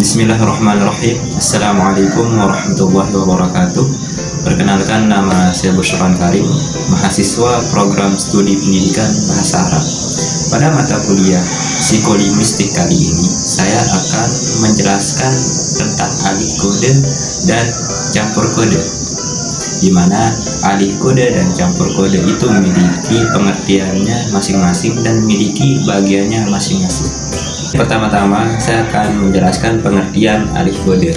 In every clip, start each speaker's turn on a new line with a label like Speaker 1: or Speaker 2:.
Speaker 1: Bismillahirrahmanirrahim. Assalamualaikum warahmatullahi wabarakatuh. Perkenalkan, nama saya Bushran Karim, mahasiswa program studi pendidikan bahasa Arab. Pada mata kuliah psikolinguistik kali ini, saya akan menjelaskan tentang alih kode dan campur kode, di mana alih kode dan campur kode itu memiliki pengertiannya masing-masing dan memiliki bagiannya masing-masing. Pertama-tama saya akan menjelaskan pengertian alih kode.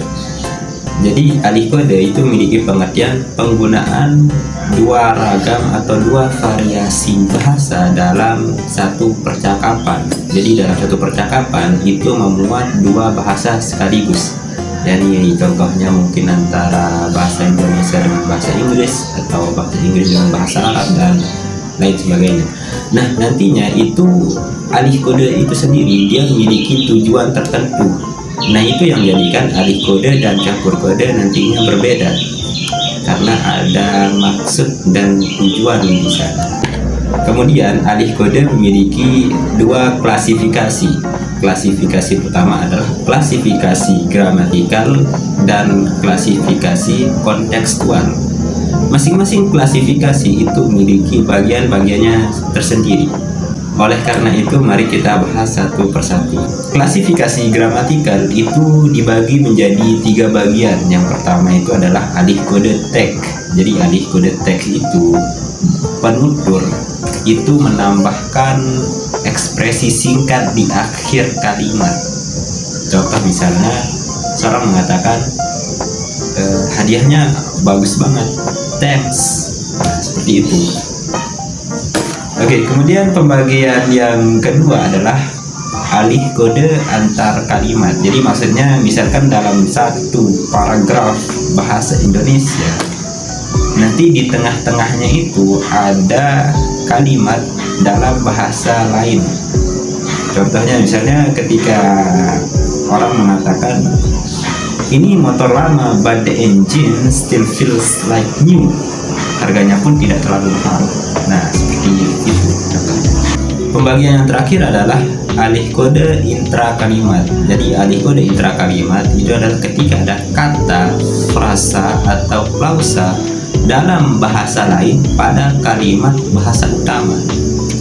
Speaker 1: Jadi alih kode itu memiliki pengertian penggunaan dua ragam atau dua variasi bahasa dalam satu percakapan. Jadi dalam satu percakapan itu memuat dua bahasa sekaligus. Yani contohnya mungkin antara bahasa Indonesia dengan bahasa Inggris, atau bahasa Inggris dengan bahasa Arab, dan lain sebagainya. Nah, nantinya itu alih kode itu sendiri dia memiliki tujuan tertentu. Nah, itu yang menjadikan alih kode dan campur kode nantinya berbeda, karena ada maksud dan tujuan di sana. Kemudian alih kode memiliki dua klasifikasi. Klasifikasi pertama adalah klasifikasi gramatikal dan klasifikasi kontekstual. Masing-masing klasifikasi itu memiliki bagian-bagiannya tersendiri. Oleh karena itu, mari kita bahas satu persatu. Klasifikasi gramatikal itu dibagi menjadi tiga bagian. Yang pertama itu adalah alih kode teks. Jadi alih kode teks itu penutur itu menambahkan ekspresi singkat di akhir kalimat. Contoh misalnya seorang mengatakan hadiahnya bagus banget, thanks. Nah, seperti itu. Oke, kemudian pembagian yang kedua adalah alih kode antar kalimat. Jadi maksudnya misalkan dalam satu paragraf bahasa Indonesia, nanti di tengah-tengahnya itu ada kalimat dalam bahasa lain. Contohnya misalnya ketika orang mengatakan ini motor lama but the engine still feels like new, harganya pun tidak terlalu mahal. Nah, seperti itu contohnya. Pembagian yang terakhir adalah alih kode intra kalimat. Jadi alih kode intra kalimat itu adalah ketika ada kata, frasa atau klausa dalam bahasa lain pada kalimat bahasa utama.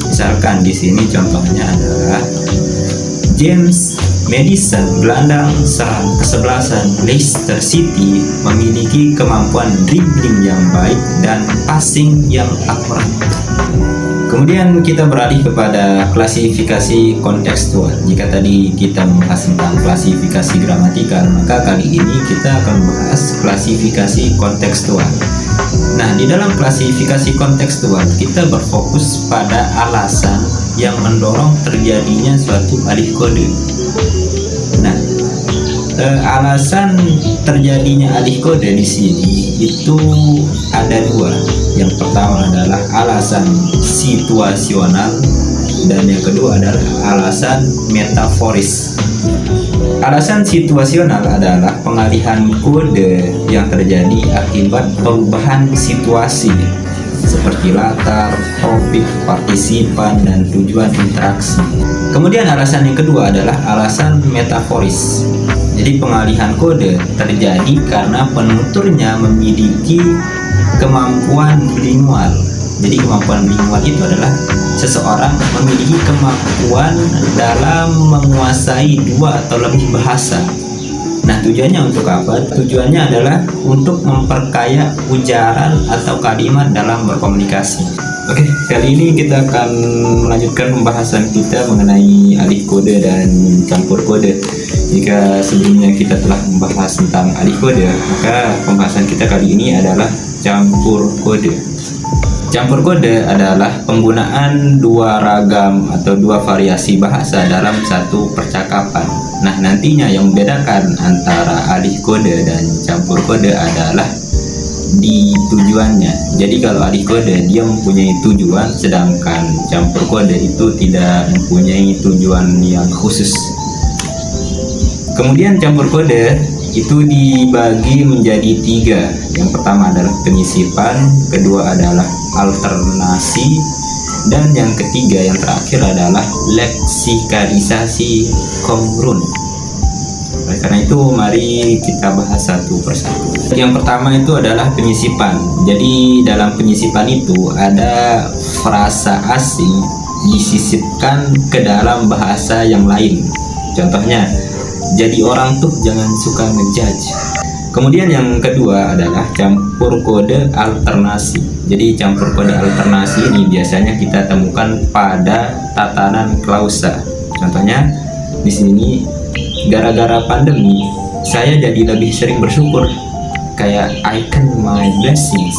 Speaker 1: Misalkan di sini contohnya adalah James Madison gelandang serang kesebelasan Leicester City memiliki kemampuan dribbling yang baik dan passing yang akurat. Kemudian kita beralih kepada klasifikasi kontekstual. Jika tadi kita membahas tentang klasifikasi gramatikal, maka kali ini kita akan membahas klasifikasi kontekstual. Nah, di dalam klasifikasi kontekstual kita berfokus pada alasan yang mendorong terjadinya suatu alih kode. Nah, alasan terjadinya alih kode di sini itu ada dua. Yang pertama adalah alasan situasional dan yang kedua adalah alasan metaforis. Alasan situasional adalah pengalihan kode yang terjadi akibat perubahan situasi seperti latar, topik, partisipan, dan tujuan interaksi. Kemudian alasan yang kedua adalah alasan metaforis. Jadi pengalihan kode terjadi karena penuturnya memiliki kemampuan bilingual. Jadi kemampuan bilingual itu adalah seseorang memiliki kemampuan dalam menguasai dua atau lebih bahasa. Nah, tujuannya untuk apa? Tujuannya adalah untuk memperkaya ujaran atau kalimat dalam berkomunikasi. Oke, kali ini kita akan melanjutkan pembahasan kita mengenai alih kode dan campur kode. Jika sebelumnya kita telah membahas tentang alih kode, maka pembahasan kita kali ini adalah campur kode. Campur kode adalah penggunaan dua ragam atau dua variasi bahasa dalam satu percakapan. Nah, nantinya yang membedakan antara alih kode dan campur kode adalah di tujuannya. Jadi kalau alih kode dia mempunyai tujuan, sedangkan campur kode itu tidak mempunyai tujuan yang khusus. Kemudian campur kode itu dibagi menjadi tiga. Yang pertama adalah penyisipan, kedua adalah alternasi, dan yang ketiga yang terakhir adalah leksikalisasi kongrun. Oleh Karena itu mari kita bahas satu persatu. Yang pertama itu adalah penyisipan. Jadi dalam penyisipan itu ada frasa asing disisipkan ke dalam bahasa yang lain. Contohnya, jadi orang tuh jangan suka ngejudge. Kemudian yang kedua adalah campur kode alternasi. Jadi campur kode alternasi ini biasanya kita temukan pada tatanan klausa. Contohnya di sini, gara-gara pandemi saya jadi lebih sering bersyukur, kayak I count my blessings.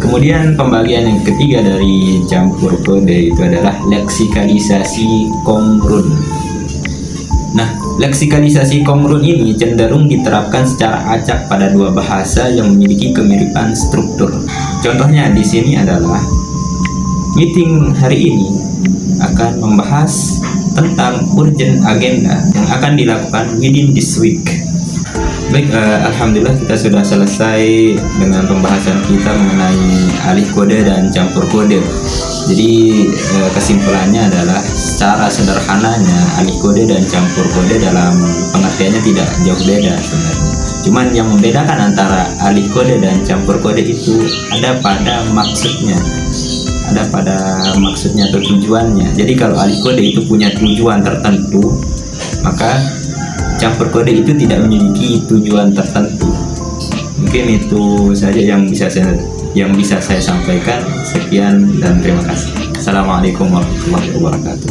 Speaker 1: Kemudian pembagian yang ketiga dari campur kode itu adalah leksikalisasi komrun. Nah, leksikalisasi komrun ini cenderung diterapkan secara acak pada dua bahasa yang memiliki kemiripan struktur. Contohnya di sini adalah meeting hari ini akan membahas tentang urgent agenda yang akan dilakukan within this week. Baik, alhamdulillah kita sudah selesai dengan pembahasan kita mengenai alih kode dan campur kode. Jadi kesimpulannya adalah secara sederhananya alih kode dan campur kode dalam pengertiannya tidak jauh beda sebenarnya. Cuman yang membedakan antara alih kode dan campur kode itu ada pada maksudnya. Ada pada maksudnya atau tujuannya. Jadi kalau alih kode itu punya tujuan tertentu, maka campur kode itu tidak memiliki tujuan tertentu. Mungkin itu saja yang bisa saya sampaikan. Sekian dan terima kasih. Assalamualaikum warahmatullahi wabarakatuh.